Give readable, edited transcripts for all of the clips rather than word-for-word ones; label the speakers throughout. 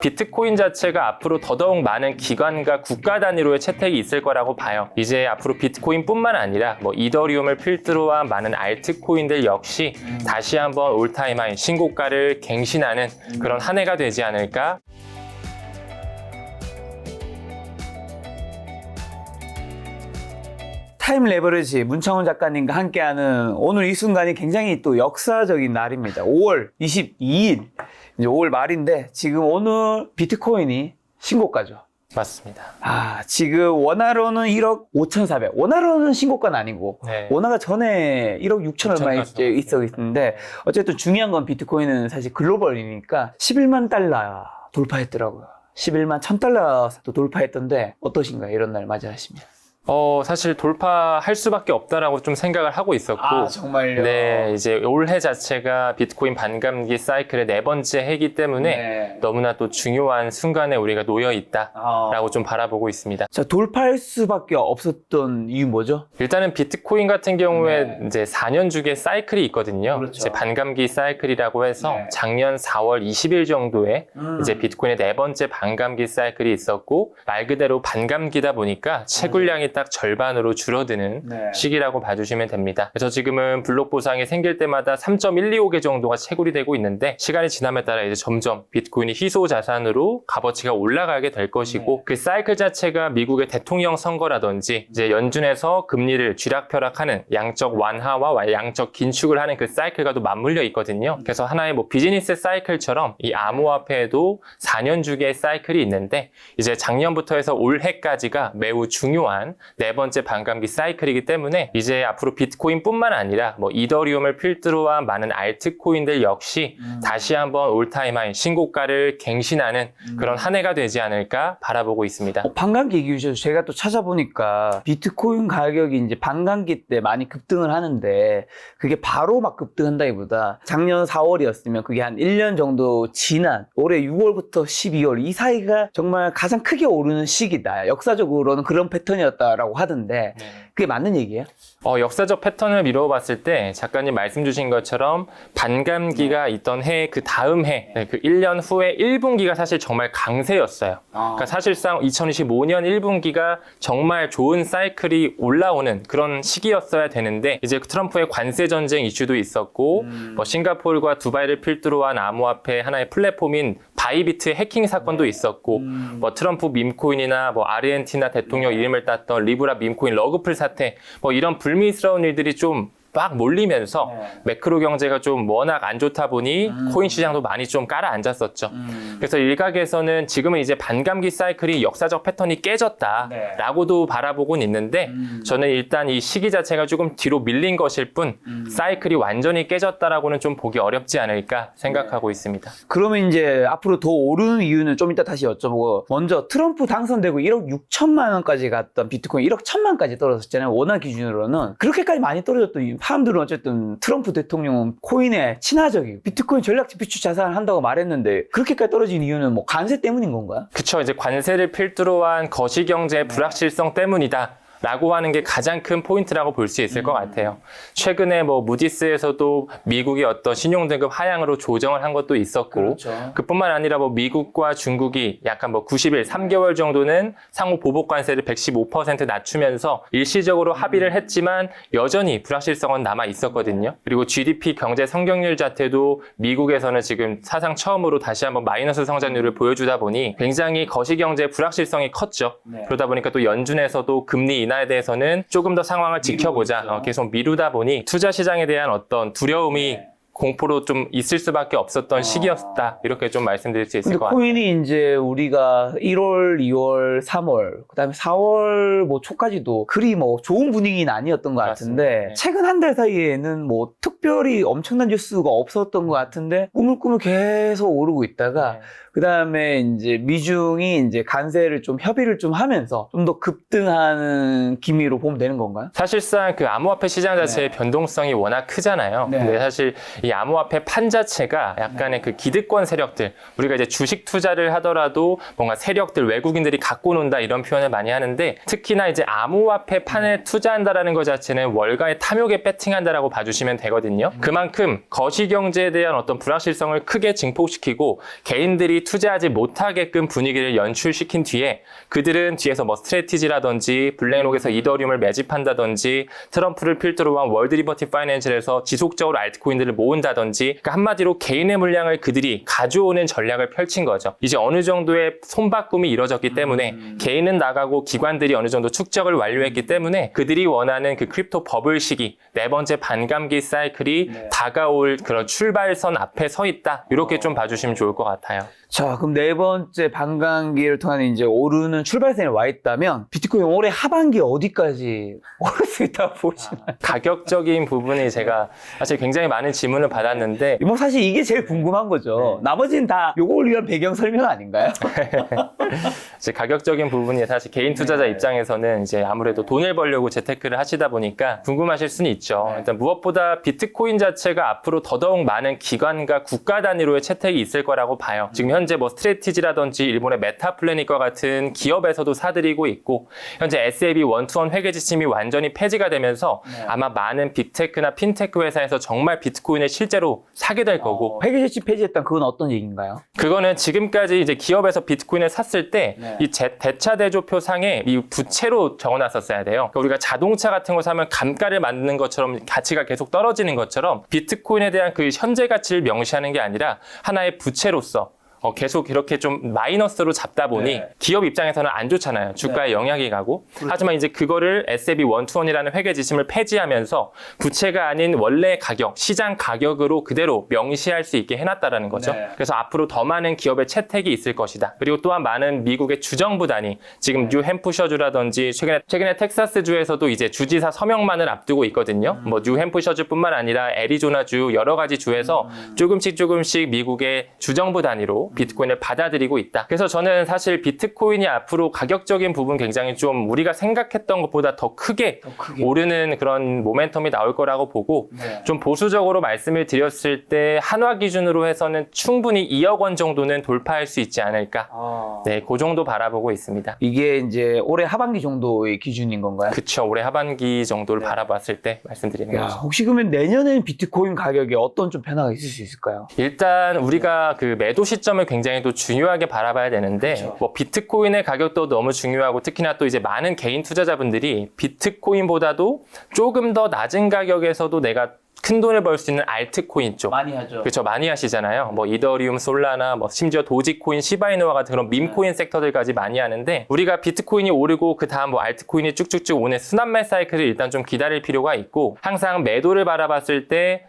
Speaker 1: 비트코인 자체가 앞으로 더더욱 많은 기관과 국가 단위로의 채택이 있을 거라고 봐요. 이제 앞으로 비트코인뿐만 아니라 뭐 이더리움을 필두로 한 많은 알트코인들 역시 다시 한번 올타임 하이 신고가를 갱신하는 그런 한 해가 되지 않을까.
Speaker 2: 타임 레버리지 문창훈 작가님과 함께하는 오늘 이 순간이 굉장히 또 역사적인 날입니다. 5월 22일, 이제 5월 말인데 지금 오늘 비트코인이 신고가죠.
Speaker 1: 맞습니다.
Speaker 2: 지금 원화로는 1억 5,400. 원화로는 신고가는 아니고
Speaker 1: 네.
Speaker 2: 원화가 전에 1억 6천 얼마 있었는데 어쨌든 중요한 건 비트코인은 사실 글로벌이니까 11만 달러 돌파했더라고요. 11만 1,000달러도 돌파했던데 어떠신가요? 이런 날 맞이하시면.
Speaker 1: 사실 돌파할 수밖에 없다라고 좀 생각을 하고 있었고.
Speaker 2: 정말요?
Speaker 1: 네, 이제 올해 자체가 비트코인 반감기 사이클의 4번째 해이기 때문에
Speaker 2: 네.
Speaker 1: 너무나 또 중요한 순간에 우리가 놓여 있다라고 좀 바라보고 있습니다.
Speaker 2: 자, 돌파할 수밖에 없었던 이유 뭐죠?
Speaker 1: 일단은 비트코인 같은 경우에 이제 4년 주기의 사이클이 있거든요.
Speaker 2: 그렇죠.
Speaker 1: 이제 반감기 사이클이라고 해서
Speaker 2: 네.
Speaker 1: 작년 4월 20일 정도에 이제 비트코인의 4번째 반감기 사이클이 있었고 말 그대로 반감기다 보니까 채굴량이 딱 절반으로 줄어드는
Speaker 2: 네.
Speaker 1: 시기라고 봐주시면 됩니다. 그래서 지금은 블록 보상이 생길 때마다 3.125개 정도가 채굴이 되고 있는데 시간이 지남에 따라 이제 점점 비트코인이 희소 자산으로 값어치가 올라가게 될 것이고 그 사이클 자체가 미국의 대통령 선거라든지 이제 연준에서 금리를 쥐락펴락하는 양적 완화와 양적 긴축을 하는 그 사이클과도 맞물려 있거든요. 그래서 하나의 뭐 비즈니스 사이클처럼 이 암호화폐에도 4년 주기의 사이클이 있는데 이제 작년부터 해서 올해까지가 매우 중요한 4번째 반감기 사이클이기 때문에 이제 앞으로 비트코인뿐만 아니라 뭐 이더리움을 필두로 한 많은 알트코인들 역시 다시 한번 올타임 하이 신고가를 갱신하는 그런 한 해가 되지 않을까 바라보고 있습니다.
Speaker 2: 반감기 얘기해 주셔서 제가 또 찾아보니까 비트코인 가격이 이제 반감기 때 많이 급등을 하는데 그게 바로 막 급등한다기보다 작년 4월이었으면 그게 한 1년 정도 지난 올해 6월부터 12월 이 사이가 정말 가장 크게 오르는 시기다. 역사적으로는 그런 패턴이었다라고 하던데 그게 맞는 얘기예요?
Speaker 1: 역사적 패턴을 미뤄봤을 때 작가님 말씀 주신 것처럼 반감기가 있던 해 그 다음 해 그 1년 후에 1분기가 사실 정말 강세였어요. 그러니까 사실상 2025년 1분기가 정말 좋은 사이클이 올라오는 그런 시기였어야 되는데 이제 트럼프의 관세 전쟁 이슈도 있었고 뭐 싱가포르와 두바이를 필두로 한 암호화폐 하나의 플랫폼인 바이비트 해킹 사건도 있었고 뭐 트럼프 밈코인이나 뭐 아르헨티나 대통령 이름을 땄던 리브라 밈코인 러그풀 사태 뭐 이런 불미스러운 일들이 좀 막 몰리면서 매크로 경제가 좀 워낙 안 좋다 보니 코인 시장도 많이 좀 깔아앉았었죠. 그래서 일각에서는 지금은 이제 반감기 사이클이 역사적 패턴이 깨졌다라고도 바라보곤 있는데 저는 일단 이 시기 자체가 조금 뒤로 밀린 것일 뿐 사이클이 완전히 깨졌다라고는 좀 보기 어렵지 않을까 생각하고 있습니다.
Speaker 2: 그러면 이제 앞으로 더 오르는 이유는 좀 이따 다시 여쭤보고 먼저 트럼프 당선되고 1억 6천만 원까지 갔던 비트코인 1억 1,000만까지 떨어졌잖아요. 원화 기준으로는 그렇게까지 많이 떨어졌던 이유 사람들은 어쨌든 트럼프 대통령은 코인에 친화적이고 비트코인 전략적 비축 자산을 한다고 말했는데 그렇게까지 떨어진 이유는 뭐 관세 때문인 건가요?
Speaker 1: 그쵸. 이제 관세를 필두로 한 거시경제의 불확실성 때문이다. 라고 하는 게 가장 큰 포인트라고 볼 수 있을 것 같아요. 최근에 뭐 무디스에서도 미국의 어떤 신용등급 하향으로 조정을 한 것도 있었고
Speaker 2: 그렇죠.
Speaker 1: 그뿐만 아니라 뭐 미국과 중국이 약간 뭐 90일, 3개월 정도는 상호 보복 관세를 115% 낮추면서 일시적으로 합의를 했지만 여전히 불확실성은 남아 있었거든요. 그리고 GDP 경제 성장률 자체도 미국에서는 지금 사상 처음으로 다시 한번 마이너스 성장률을 보여주다 보니 굉장히 거시경제의 불확실성이 컸죠. 그러다 보니까 또 연준에서도 금리 인하에 대해서는 조금 더 상황을 지켜보자 계속 미루다 보니 투자 시장에 대한 어떤 두려움이 공포로 좀 있을 수밖에 없었던 시기였다. 이렇게 좀 말씀드릴 수 있을 것 같아요.
Speaker 2: 코인이 이제 우리가 1월, 2월, 3월, 그 다음에 4월 뭐 초까지도 그리 뭐 좋은 분위기는 아니었던 것 같은데
Speaker 1: 맞습니다. 네.
Speaker 2: 최근 한 달 사이에는 뭐 특별히 엄청난 뉴스가 없었던 것 같은데 꾸물꾸물 계속 오르고 있다가 그 다음에 이제 미중이 이제 관세를 좀 협의를 좀 하면서 좀 더 급등하는 기미로 보면 되는 건가요?
Speaker 1: 사실상 그 암호화폐 시장 자체의 변동성이 워낙 크잖아요. 근데 사실 이 이 암호화폐 판 자체가 약간의 그 기득권 세력들, 우리가 이제 주식 투자를 하더라도 뭔가 세력들, 외국인들이 갖고 논다 이런 표현을 많이 하는데, 특히나 이제 암호화폐 판에 투자한다라는 것 자체는 월가의 탐욕에 배팅한다라고 봐주시면 되거든요. 그만큼 거시경제에 대한 어떤 불확실성을 크게 증폭시키고 개인들이 투자하지 못하게끔 분위기를 연출시킨 뒤에 그들은 뒤에서 뭐 스트래티지라든지 블랙록에서 이더리움을 매집한다든지 트럼프를 필두로 한 월드 리버티 파이낸셜에서 지속적으로 알트코인들을 모은다든지, 그러니까 한마디로 개인의 물량을 그들이 가져오는 전략을 펼친 거죠. 이제 어느 정도의 손바꿈이 이루어졌기 때문에 개인은 나가고 기관들이 어느 정도 축적을 완료했기 때문에 그들이 원하는 그 크립토 버블 시기, 네 번째 반감기 사이클이 다가올 그런 출발선 앞에 서 있다. 이렇게 좀 봐주시면 좋을 것 같아요.
Speaker 2: 자, 그럼 네 번째 반감기를 통한 이제 오르는 출발선에 와 있다면 비트코인 올해 하반기 어디까지 오를 수 있다고 보시나요?
Speaker 1: 가격적인 부분이 제가 사실 굉장히 많은 질문을 받았는데,
Speaker 2: 뭐 사실 이게 제일 궁금한 거죠. 나머지는 다 요걸 위한 배경 설명 아닌가요?
Speaker 1: 이제 가격적인 부분이 사실 개인 투자자 입장에서는 이제 아무래도 돈을 벌려고 재테크를 하시다 보니까 궁금하실 수는 있죠. 일단 무엇보다 비트코인 자체가 앞으로 더더욱 많은 기관과 국가 단위로의 채택이 있을 거라고 봐요. 지금 현재 뭐 스트래티지라든지 일본의 메타플래닛과 같은 기업에서도 사들이고 있고, 현재 SAB 원투원 회계 지침이 완전히 폐지가 되면서 아마 많은 빅테크나 핀테크 회사에서 정말 비트코인을 실제로 사게 될 거고,
Speaker 2: 회계제치 폐지했던 그건 어떤 얘기인가요?
Speaker 1: 그거는 지금까지 이제 기업에서 비트코인을 샀을 때 이 대차대조표 상에 이 부채로 적어놨었어야 돼요. 그러니까 우리가 자동차 같은 거 사면 감가를 만드는 것처럼 가치가 계속 떨어지는 것처럼 비트코인에 대한 그 현재 가치를 명시하는 게 아니라 하나의 부채로서 계속 이렇게 좀 마이너스로 잡다 보니 기업 입장에서는 안 좋잖아요. 주가에 영향이 가고. 하지만 이제 그거를 SAB 원투원이라는 회계 지침을 폐지하면서 부채가 아닌 원래 가격, 시장 가격으로 그대로 명시할 수 있게 해놨다라는 거죠. 그래서 앞으로 더 많은 기업의 채택이 있을 것이다. 그리고 또한 많은 미국의 주정부 단위, 지금 뉴햄프셔주라든지 최근에 텍사스주에서도 이제 주지사 서명만을 앞두고 있거든요. 뭐 뉴햄프셔주뿐만 아니라 애리조나주 여러 가지 주에서 조금씩 미국의 주정부 단위로 비트코인을 받아들이고 있다. 그래서 저는 사실 비트코인이 앞으로 가격적인 부분 굉장히 좀 우리가 생각했던 것보다 더 크게 오르는 그런 모멘텀이 나올 거라고 보고, 좀 보수적으로 말씀을 드렸을 때 한화 기준으로 해서는 충분히 2억 원 정도는 돌파할 수 있지 않을까. 네, 그 정도 바라보고 있습니다.
Speaker 2: 이게 이제 올해 하반기 정도의 기준인 건가요?
Speaker 1: 그쵸. 올해 하반기 정도를 바라봤을 때 말씀드리는 거죠.
Speaker 2: 혹시 그러면 내년엔 비트코인 가격에 어떤 좀 변화가 있을 수 있을까요?
Speaker 1: 일단 우리가 그 매도 시점을 굉장히 또 중요하게 바라봐야 되는데, 뭐 비트코인의 가격도 너무 중요하고, 특히나 또 이제 많은 개인 투자자분들이 비트코인보다도 조금 더 낮은 가격에서도 내가 큰 돈을 벌 수 있는 알트코인 쪽.
Speaker 2: 많이 하죠.
Speaker 1: 그렇죠. 많이 하시잖아요. 뭐 이더리움, 솔라나, 뭐 심지어 도지코인, 시바이누와 같은 그런 밈코인 섹터들까지 많이 하는데, 우리가 비트코인이 오르고 그 다음 뭐 알트코인이 쭉쭉쭉 오는 순환매 사이클을 일단 좀 기다릴 필요가 있고, 항상 매도를 바라봤을 때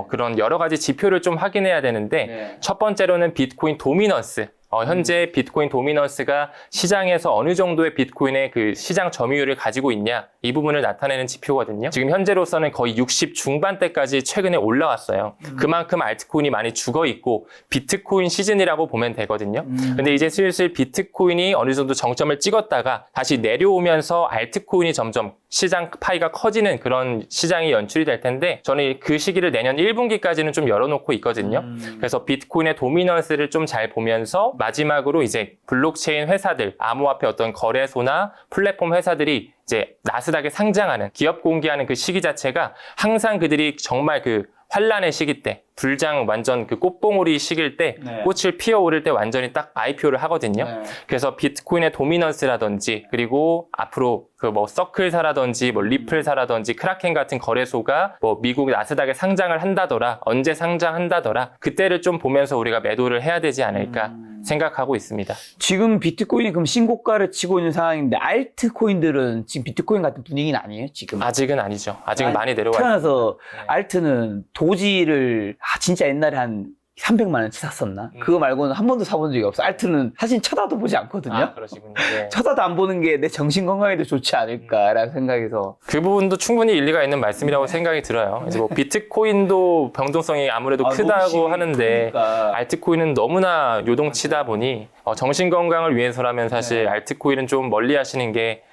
Speaker 1: 그런 여러 가지 지표를 좀 확인해야 되는데, 첫 번째로는 비트코인 도미넌스. 현재 비트코인 도미넌스가 시장에서 어느 정도의 비트코인의 그 시장 점유율을 가지고 있냐, 이 부분을 나타내는 지표거든요. 지금 현재로서는 거의 60 중반대까지 최근에 올라왔어요. 그만큼 알트코인이 많이 죽어 있고 비트코인 시즌이라고 보면 되거든요. 근데 이제 슬슬 비트코인이 어느 정도 정점을 찍었다가 다시 내려오면서 알트코인이 점점 시장 파이가 커지는 그런 시장이 연출이 될 텐데, 저는 그 시기를 내년 1분기까지는 좀 열어놓고 있거든요. 그래서 비트코인의 도미넌스를 좀 잘 보면서 마지막으로 이제 블록체인 회사들, 암호화폐 어떤 거래소나 플랫폼 회사들이 이제 나스닥에 상장하는, 기업 공개하는 그 시기 자체가 항상 그들이 정말 그 환란의 시기 때, 불장 완전 그 꽃봉오리 시기일 때, 꽃을 피어오를 때 완전히 딱 IPO를 하거든요. 그래서 비트코인의 도미넌스라든지, 그리고 앞으로 그 뭐 서클사라든지 뭐 리플사라든지 크라켄 같은 거래소가 뭐 미국 나스닥에 상장을 한다더라, 언제 상장한다더라, 그때를 좀 보면서 우리가 매도를 해야 되지 않을까 생각하고 있습니다.
Speaker 2: 지금 비트코인이 그럼 신고가를 치고 있는 상황인데, 알트코인들은 지금 비트코인 같은 분위기는 아니에요, 지금?
Speaker 1: 아직은 아니죠. 아직은 많이 내려와
Speaker 2: 태어나서 알트는 도지를 진짜 옛날에 한 300만 원치 샀었나? 그거 말고는 한 번도 사본 적이 없어. 알트는 사실 쳐다도 보지 않거든요.
Speaker 1: 그러시군요. 네.
Speaker 2: 쳐다도 안 보는 게 내 정신 건강에도 좋지 않을까라는 생각해서.
Speaker 1: 그 부분도 충분히 일리가 있는 말씀이라고 생각이 들어요. 이제 뭐 비트코인도 병동성이 아무래도 크다고 하는데,
Speaker 2: 그러니까.
Speaker 1: 알트코인은 너무나 요동치다 보니 정신 건강을 위해서라면 사실 알트코인은 좀 멀리 하시는 게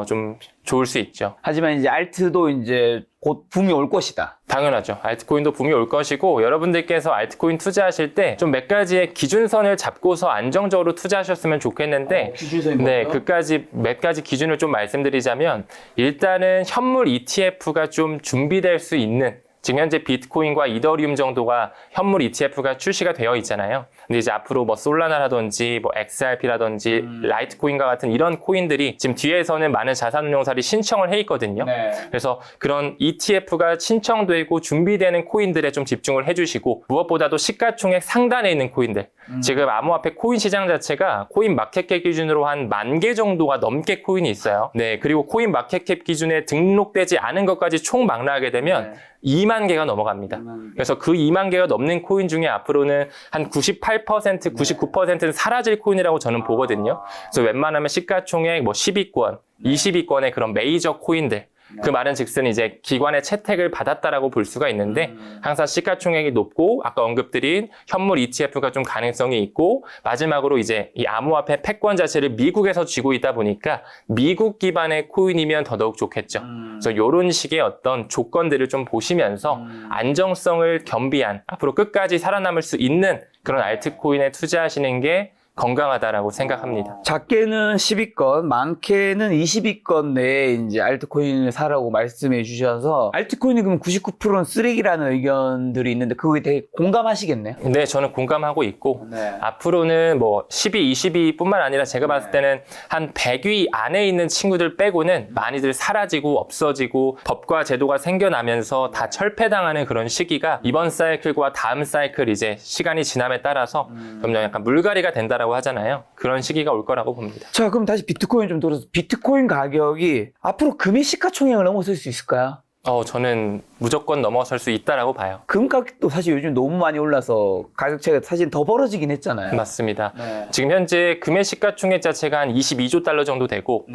Speaker 1: 좀 좋을 수 있죠.
Speaker 2: 하지만 이제 알트도 이제 곧 붐이 올 것이다.
Speaker 1: 당연하죠. 알트코인도 붐이 올 것이고 여러분들께서 알트코인 투자하실 때 좀 몇 가지의 기준선을 잡고서 안정적으로 투자하셨으면 좋겠는데
Speaker 2: 기준선이
Speaker 1: 네, 몇 가지 기준을 좀 말씀드리자면 일단은 현물 ETF가 좀 준비될 수 있는 지금 현재 비트코인과 이더리움 정도가 현물 ETF가 출시가 되어 있잖아요. 근데 이제 앞으로 뭐 솔라나라든지 뭐 XRP라든지 라이트코인과 같은 이런 코인들이 지금 뒤에서는 많은 자산운용사들이 신청을 해 있거든요.
Speaker 2: 네.
Speaker 1: 그래서 그런 ETF가 신청되고 준비되는 코인들에 좀 집중을 해주시고 무엇보다도 시가총액 상단에 있는 코인들 지금 암호화폐 코인 시장 자체가 코인 마켓캡 기준으로 한 10,000개 정도가 넘게 코인이 있어요. 네, 그리고 코인 마켓캡 기준에 등록되지 않은 것까지 총 망라하게 되면 2만 개가 넘어갑니다. 그래서 그 2만 개가 넘는 코인 중에 앞으로는 한 98%, 99%는 사라질 코인이라고 저는 보거든요. 그래서 웬만하면 시가총액 뭐 10위권, 20위권의 그런 메이저 코인들 그 말은 즉슨 이제 기관의 채택을 받았다라고 볼 수가 있는데 항상 시가총액이 높고 아까 언급드린 현물 ETF가 좀 가능성이 있고 마지막으로 이제 이 암호화폐 패권 자체를 미국에서 쥐고 있다 보니까 미국 기반의 코인이면 더더욱 좋겠죠. 그래서 이런 식의 어떤 조건들을 좀 보시면서 안정성을 겸비한 앞으로 끝까지 살아남을 수 있는 그런 알트코인에 투자하시는 게 건강하다라고 생각합니다.
Speaker 2: 작게는 10위권, 많게는 20위권 내에 이제 알트코인을 사라고 말씀해 주셔서 알트코인이 그럼 99%는 쓰레기라는 의견들이 있는데 그거에 되게 공감하시겠네요?
Speaker 1: 네, 저는 공감하고 있고 앞으로는 뭐 10위, 20위뿐만 아니라 제가 봤을 때는 한 100위 안에 있는 친구들 빼고는 많이들 사라지고 없어지고 법과 제도가 생겨나면서 다 철폐당하는 그런 시기가 이번 사이클과 다음 사이클 이제 시간이 지남에 따라서 점점 약간 물갈이가 된다라고 하잖아요. 그런 시기가 올 거라고 봅니다.
Speaker 2: 자, 그럼 다시 비트코인 좀 돌아서 비트코인 가격이 앞으로 금의 시가총액을 넘어설 수 있을까요?
Speaker 1: 저는 무조건 넘어설 수 있다라고 봐요.
Speaker 2: 금 가격도 사실 요즘 너무 많이 올라서 가격 차이가 사실 더 벌어지긴 했잖아요.
Speaker 1: 맞습니다.
Speaker 2: 네.
Speaker 1: 지금 현재 금의 시가총액 자체가 한 22조 달러 정도 되고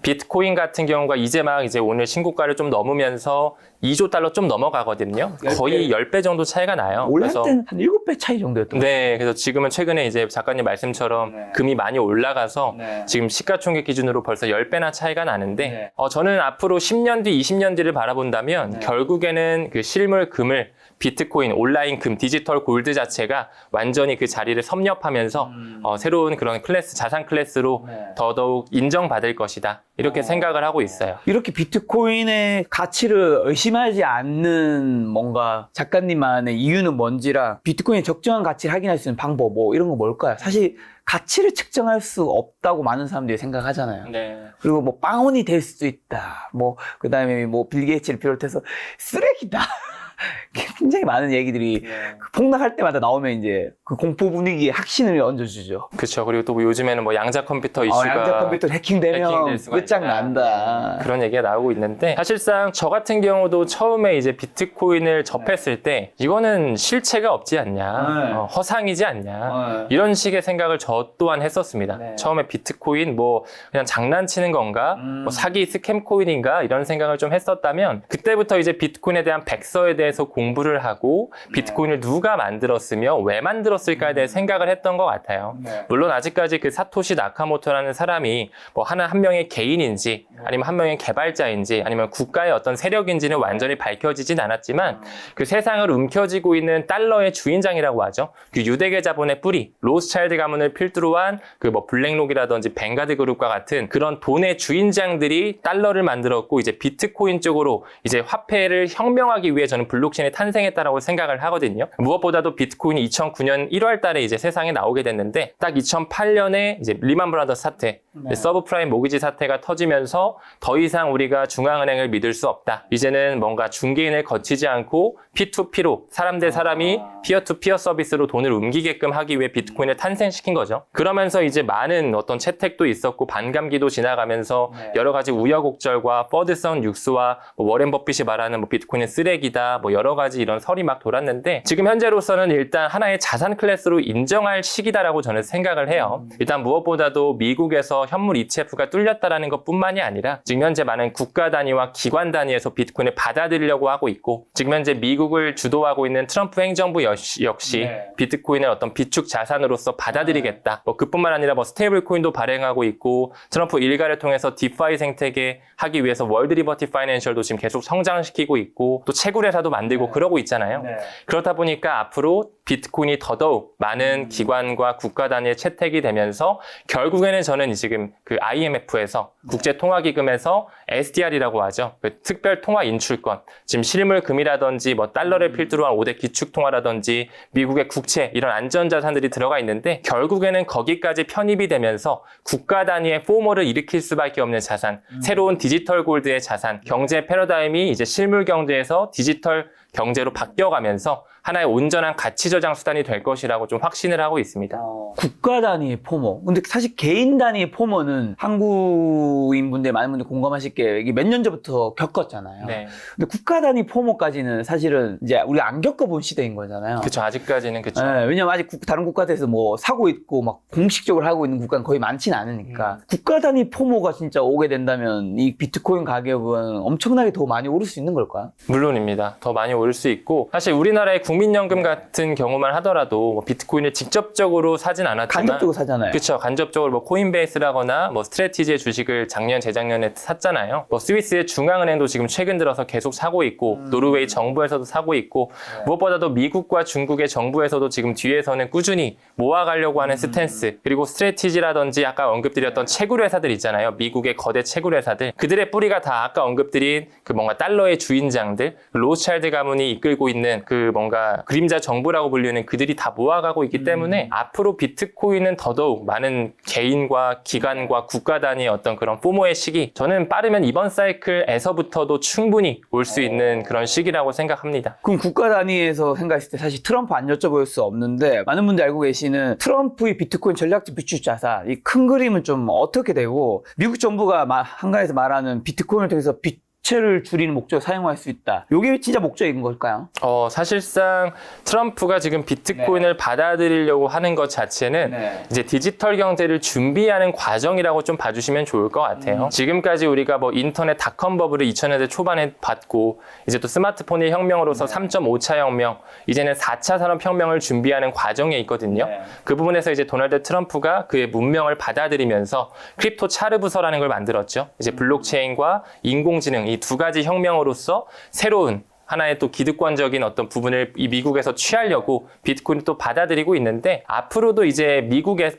Speaker 1: 비트코인 같은 경우가 이제 오늘 신고가를 좀 넘으면서 2조 달러 좀 넘어가거든요.
Speaker 2: 10배.
Speaker 1: 거의 10배 정도 차이가 나요.
Speaker 2: 원래 한때는 한 7배 차이 정도였던 것
Speaker 1: 네, 그래서 지금은 최근에 이제 작가님 말씀처럼 금이 많이 올라가서 지금 시가총액 기준으로 벌써 10배나 차이가 나는데 저는 앞으로 10년 뒤, 20년 뒤를 바라본다면 결국에는 그 실물 금을 비트코인, 온라인 금, 디지털 골드 자체가 완전히 그 자리를 섭렵하면서 새로운 그런 클래스, 자산 클래스로 더더욱 인정받을 것이다. 이렇게 생각을 하고 있어요.
Speaker 2: 이렇게 비트코인의 가치를 의심하지 않는 뭔가 작가님만의 이유는 뭔지라 비트코인의 적정한 가치를 확인할 수 있는 방법 뭐 이런 거 뭘까요? 사실 가치를 측정할 수 없다고 많은 사람들이 생각하잖아요.
Speaker 1: 네.
Speaker 2: 그리고 뭐 빵원이 될 수도 있다. 뭐 그다음에 뭐 빌 게이츠를 비롯해서 쓰레기다. 굉장히 많은 얘기들이 그 폭락할 때마다 나오면 이제 그 공포 분위기에 확신을 얹어주죠.
Speaker 1: 그렇죠. 그리고 또 요즘에는 뭐 양자 컴퓨터 이슈가
Speaker 2: 양자 컴퓨터 해킹되면
Speaker 1: 해킹될 수가
Speaker 2: 끝장난다.
Speaker 1: 그런 얘기가 나오고 있는데 사실상 저 같은 경우도 처음에 이제 비트코인을 접했을 때 이거는 실체가 없지 않냐, 허상이지 않냐 이런 식의 생각을 저 또한 했었습니다. 처음에 비트코인 뭐 그냥 장난치는 건가, 뭐 사기 스캠 코인인가 이런 생각을 좀 했었다면 그때부터 이제 비트코인에 대한 백서에 대해서 공부를 하고 비트코인을 누가 만들었으며 왜 만들었을까에 대해 생각을 했던 것 같아요. 물론 아직까지 그 사토시 나카모토라는 사람이 뭐 한 명의 개인인지 아니면 한 명의 개발자인지 아니면 국가의 어떤 세력인지는 완전히 밝혀지진 않았지만 그 세상을 움켜쥐고 있는 달러의 주인장이라고 하죠. 그 유대계 자본의 뿌리, 로스차일드 가문을 필두로 한 그 뭐 블랙록이라든지 뱅가드 그룹과 같은 그런 돈의 주인장들이 달러를 만들었고 이제 비트코인 쪽으로 이제 화폐를 혁명하기 위해 저는 블록체인이 탄생했다라고 생각을 하거든요. 무엇보다도 비트코인이 2009년 1월 달에 이제 세상에 나오게 됐는데 딱 2008년에 이제 리만 브라더스 사태, 서브프라임 모기지 사태가 터지면서 더 이상 우리가 중앙은행을 믿을 수 없다. 이제는 뭔가 중개인을 거치지 않고 P2P로 사람 대 사람이 피어-투-피어 서비스로 돈을 옮기게끔 하기 위해 비트코인을 탄생시킨 거죠. 그러면서 이제 많은 어떤 채택도 있었고 반감기도 지나가면서 여러 가지 우여곡절과 퍼드성 뉴스와 뭐 워렌 버핏이 말하는 뭐 비트코인은 쓰레기다, 뭐 여러 가지 이런 설이 막 돌았는데 지금 현재로서는 일단 하나의 자산 클래스로 인정할 시기다라고 저는 생각을 해요. 일단 무엇보다도 미국에서 현물 ETF가 뚫렸다라는 것뿐만이 아니라 지금 현재 많은 국가 단위와 기관 단위에서 비트코인을 받아들이려고 하고 있고 지금 현재 미국을 주도하고 있는 트럼프 행정부 역시 비트코인을 어떤 비축 자산으로서 받아들이겠다. 뭐 그뿐만 아니라 뭐 스테이블 코인도 발행하고 있고 트럼프 일가를 통해서 디파이 생태계 하기 위해서 월드 리버티 파이낸셜도 지금 계속 성장시키고 있고 또 채굴회사도 만들고 그러고 있잖아요. 그렇다 보니까 앞으로 비트코인이 더더욱 많은 기관과 국가 단위의 채택이 되면서 결국에는 저는 지금 그 IMF에서 국제통화기금에서 SDR이라고 하죠. 그 특별통화인출권, 지금 실물금이라든지 뭐 달러를 필두로 한 5대 기축통화라든지 미국의 국채 이런 안전자산들이 들어가 있는데 결국에는 거기까지 편입이 되면서 국가 단위의 포머를 일으킬 수밖에 없는 자산, 새로운 디지털 골드의 자산, 경제 패러다임이 이제 실물 경제에서 디지털 경제로 바뀌어가면서 하나의 온전한 가치 저장 수단이 될 것이라고 좀 확신을 하고 있습니다.
Speaker 2: 국가 단위의 포모. 근데 사실 개인 단위의 포모는 한국인분들 많은 분들 공감하실 게 이게 몇 년 전부터 겪었잖아요.
Speaker 1: 네.
Speaker 2: 근데 국가 단위 포모까지는 사실은 이제 우리가 안 겪어본 시대인 거잖아요.
Speaker 1: 그렇죠. 아직까지는 그렇죠.
Speaker 2: 네, 왜냐면 아직 다른 국가들에서 뭐 사고 있고 막 공식적으로 하고 있는 국가는 거의 많지는 않으니까 국가 단위 포모가 진짜 오게 된다면 이 비트코인 가격은 엄청나게 더 많이 오를 수 있는 걸까요?
Speaker 1: 물론입니다. 더 많이 오를 수 있고 사실 우리나라의 국민연금 같은 경우만 하더라도 뭐 비트코인을 직접적으로 사진 않았지만
Speaker 2: 간접적으로 사잖아요.
Speaker 1: 그렇죠. 간접적으로 뭐 코인베이스라거나 뭐 스트래티지의 주식을 작년 재작년에 샀잖아요. 뭐 스위스의 중앙은행도 지금 최근 들어서 계속 사고 있고 노르웨이 정부에서도 사고 있고 무엇보다도 미국과 중국의 정부에서도 지금 뒤에서는 꾸준히 모아가려고 하는 스탠스 그리고 스트래티지라든지 아까 언급드렸던 채굴 회사들 있잖아요. 미국의 거대 채굴 회사들 그들의 뿌리가 다 아까 언급드린 그 뭔가 달러의 주인장들 로스차일드 가문이 이끌고 있는 그 뭔가 그림자 정부라고 불리는 그들이 다 모아가고 있기 때문에 앞으로 비트코인은 더더욱 많은 개인과 기관과 국가 단위의 어떤 그런 포모의 시기 저는 빠르면 이번 사이클에서부터도 충분히 올 수 있는 그런 시기라고 생각합니다.
Speaker 2: 그럼 국가 단위에서 생각했을 때 사실 트럼프 안 여쭤볼 수 없는데 많은 분들이 알고 계시는 트럼프의 비트코인 전략적 비축 자산 이 큰 그림은 좀 어떻게 되고 미국 정부가 한가해서 말하는 비트코인을 통해서 부채를 줄이는 목적으로 사용할 수 있다. 이게 진짜 목적인 걸까요?
Speaker 1: 사실상 트럼프가 지금 비트코인을 받아들이려고 하는 것 자체는 이제 디지털 경제를 준비하는 과정이라고 좀 봐주시면 좋을 것 같아요. 지금까지 우리가 뭐 인터넷 닷컴 버블을 2000년대 초반에 봤고 이제 또 스마트폰의 혁명으로서 3.5차 혁명, 이제는 4차 산업혁명을 준비하는 과정에 있거든요. 그 부분에서 이제 도널드 트럼프가 그의 문명을 받아들이면서 크립토 차르부서라는 걸 만들었죠. 이제 블록체인과 인공지능 이 두 가지 혁명으로서 새로운 하나의 또 기득권적인 어떤 부분을 이 미국에서 취하려고 비트코인을 또 받아들이고 있는데 앞으로도 이제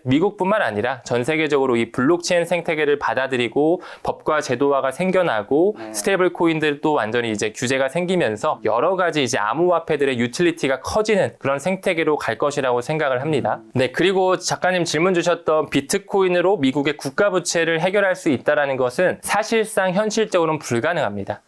Speaker 1: 미국뿐만 아니라 전 세계적으로 이 블록체인 생태계를 받아들이고 법과 제도화가 생겨나고 스테이블 코인들도 완전히 이제 규제가 생기면서 여러 가지 이제 암호화폐들의 유틸리티가 커지는 그런 생태계로 갈 것이라고 생각을 합니다. 네, 그리고 작가님 질문 주셨던 비트코인으로 미국의 국가 부채를 해결할 수 있다라는 것은 사실상 현실적으로는 불가능합니다.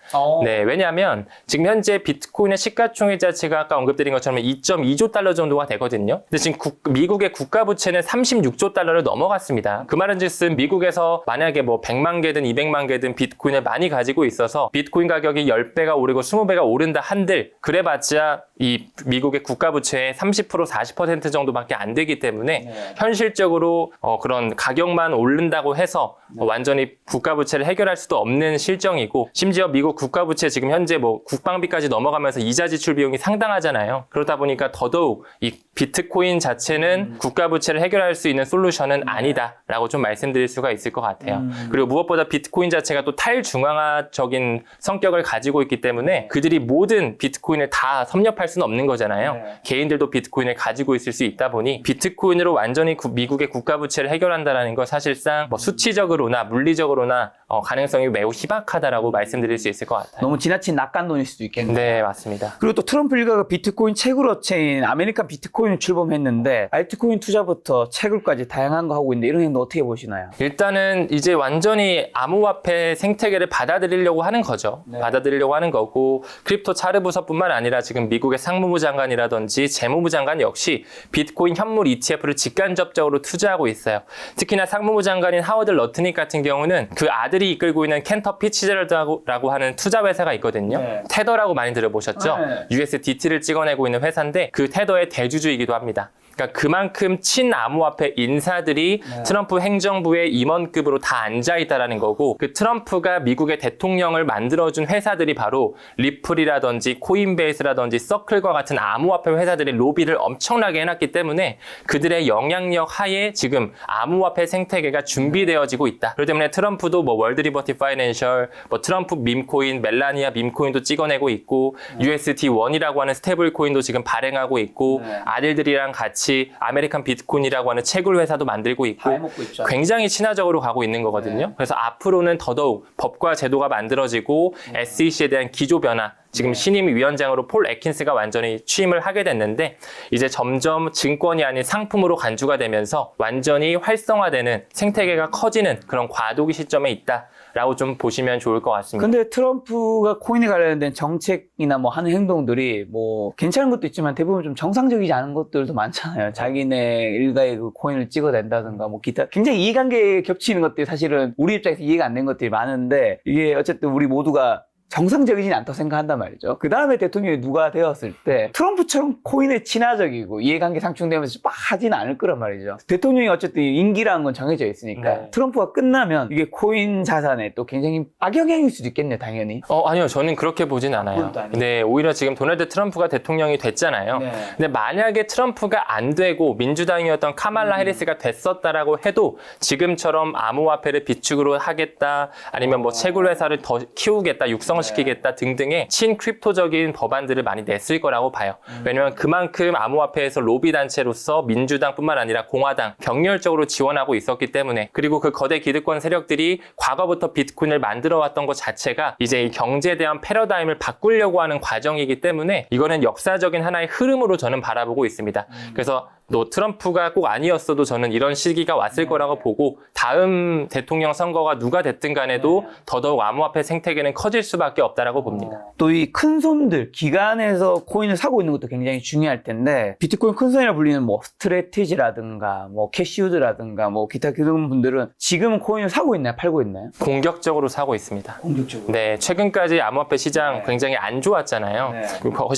Speaker 1: 네, 왜냐하면 지금 현재 비트코인의 시가총액 자체가 아까 언급드린 것처럼 2.2조 달러 정도가 되거든요. 근데 지금 미국의 국가 부채는 36조 달러를 넘어갔습니다. 그 말은즉슨 미국에서 만약에 뭐 100만 개든 200만 개든 비트코인을 많이 가지고 있어서 비트코인 가격이 10배가 오르고 20배가 오른다 한들 그래봤자 이 미국의 국가 부채의 30% 40% 정도밖에 안 되기 때문에 현실적으로 그런 가격만 오른다고 해서 완전히 국가 부채를 해결할 수도 없는 실정이고 심지어 미국 국가 부채 지금 현재 뭐 국방비까지 넘어가면서 이자 지출 비용이 상당하잖아요. 그러다 보니까 더더욱 이 비트코인 자체는 국가 부채를 해결할 수 있는 솔루션은 아니다라고 좀 말씀드릴 수가 있을 것 같아요. 그리고 무엇보다 비트코인 자체가 또 탈중앙화적인 성격을 가지고 있기 때문에 그들이 모든 비트코인을 다 섭렵할 수는 없는 거잖아요. 개인들도 비트코인을 가지고 있을 수 있다 보니 비트코인으로 완전히 미국의 국가 부채를 해결한다라는 건 사실상 뭐 수치적으로나 물리적으로나 가능성이 매우 희박하다라고 말씀드릴 수 있을 것 같아요.
Speaker 2: 너무 지나친 낙관론일 수도 있겠네요.
Speaker 1: 네, 맞습니다.
Speaker 2: 그리고 또 트럼프 일가가 비트코인 채굴업체인 아메리칸 비트코인을 출범했는데 알트코인 투자부터 채굴까지 다양한 거 하고 있는데 이런 행동 어떻게 보시나요?
Speaker 1: 일단은 이제 완전히 암호화폐 생태계를 받아들이려고 하는 거죠. 받아들이려고 하는 거고 크립토 차르부서뿐만 아니라 지금 미국의 상무부 장관이라든지 재무부 장관 역시 비트코인 현물 ETF를 직간접적으로 투자하고 있어요. 특히나 상무부 장관인 하워드 러트닉 같은 경우는 그 아들이 아들이 이끌고 있는 켄터 피츠제럴드라고 하는 투자 회사가 있거든요.
Speaker 2: 네.
Speaker 1: 테더라고 많이 들어보셨죠?
Speaker 2: 네.
Speaker 1: USDT를 찍어내고 있는 회사인데 그 테더의 대주주이기도 합니다. 그러니까 그만큼 친암호화폐 인사들이 트럼프 행정부의 임원급으로 다 앉아있다라는 거고, 그 트럼프가 미국의 대통령을 만들어준 회사들이 바로 리플이라든지 코인베이스라든지 서클과 같은 암호화폐 회사들이 로비를 엄청나게 해놨기 때문에 그들의 영향력 하에 지금 암호화폐 생태계가 준비되어지고 있다. 그렇기 때문에 트럼프도 뭐 월드리버티 파이낸셜, 뭐 트럼프 밈코인, 멜라니아 밈코인도 찍어내고 있고, UST1이라고 하는 스테이블 코인도 지금 발행하고 있고, 아들들이랑 같이 아메리칸 비트코인이라고 하는 채굴 회사도 만들고 있고, 굉장히 친화적으로 가고 있는 거거든요. 그래서 앞으로는 더더욱 법과 제도가 만들어지고 SEC에 대한 기조 변화, 지금 신임 위원장으로 폴 애킨스가 완전히 취임을 하게 됐는데 이제 점점 증권이 아닌 상품으로 간주가 되면서 완전히 활성화되는 생태계가 커지는 그런 과도기 시점에 있다라고 좀 보시면 좋을 것 같습니다.
Speaker 2: 근데 트럼프가 코인에 관련된 정책이나 뭐 하는 행동들이 뭐 괜찮은 것도 있지만 대부분 좀 정상적이지 않은 것들도 많잖아요. 자기네 일가의 그 코인을 찍어낸다든가 뭐 기타 굉장히 이해관계에 겹치는 것들이 사실은 우리 입장에서 이해가 안 되는 것들이 많은데 이게 어쨌든 우리 모두가 정상적이진 않다고 생각한단 말이죠. 그 다음에 대통령이 누가 되었을 때 트럼프처럼 코인에 친화적이고 이해관계 상충되면서 막 하지는 않을 거란 말이죠. 대통령이 어쨌든 임기라는 건 정해져 있으니까 트럼프가 끝나면 이게 코인 자산에 또 굉장히 악영향일 수도 있겠네요, 당연히.
Speaker 1: 아니요. 저는 그렇게 보진 않아요. 네, 오히려 지금 도널드 트럼프가 대통령이 됐잖아요. 근데 만약에 트럼프가 안 되고 민주당이었던 카말라 해리스가 됐었다라고 해도 지금처럼 암호화폐를 비축으로 하겠다, 아니면 뭐 채굴 회사를 더 키우겠다, 시키겠다 등등의 친크립토적인 법안들을 많이 냈을 거라고 봐요. 왜냐하면 그만큼 암호화폐에서 로비 단체로서 민주당뿐만 아니라 공화당 격렬적으로 지원하고 있었기 때문에, 그리고 그 거대 기득권 세력들이 과거부터 비트코인을 만들어왔던 것 자체가 이제 이 경제에 대한 패러다임을 바꾸려고 하는 과정이기 때문에 이거는 역사적인 하나의 흐름으로 저는 바라보고 있습니다. 그래서 트럼프가 꼭 아니었어도 저는 이런 시기가 왔을 거라고 보고, 다음 대통령 선거가 누가 됐든 간에도 더더욱 암호화폐 생태계는 커질 수밖에 없다라고 봅니다.
Speaker 2: 또 이 큰손들, 기관에서 코인을 사고 있는 것도 굉장히 중요할 텐데, 비트코인 큰손이라 불리는 뭐 스트레티지라든가 뭐 캐시우드라든가 뭐 기타 그런 분들은 지금은 코인을 사고 있나요? 팔고 있나요?
Speaker 1: 공격적으로 사고 있습니다.
Speaker 2: 공격적으로?
Speaker 1: 네, 최근까지 암호화폐 시장 굉장히 안 좋았잖아요.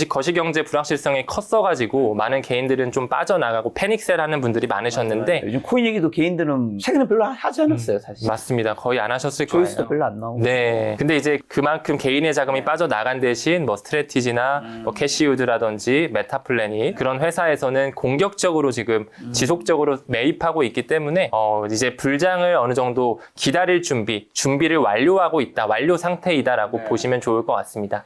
Speaker 1: 거시경제 불확실성이 컸어가지고 많은 개인들은 좀 빠져나가고 패닉셀하는 분들이 많으셨는데,
Speaker 2: 요즘 코인 얘기도 개인들은 최근에 별로 하지 않았어요, 사실.
Speaker 1: 맞습니다. 거의 안 하셨을 거예요.
Speaker 2: 조회수도 별로 안 나오고.
Speaker 1: 네. 근데 이제 그만큼 개인의 자금이 빠져나간 대신 뭐 스트레티지나 뭐 캐시우드라든지 메타플래닛 그런 회사에서는 공격적으로 지금 지속적으로 매입하고 있기 때문에 이제 불장을 어느 정도 기다릴 준비를 완료하고 있다, 완료 상태이다라고 보시면 좋을 것 같습니다.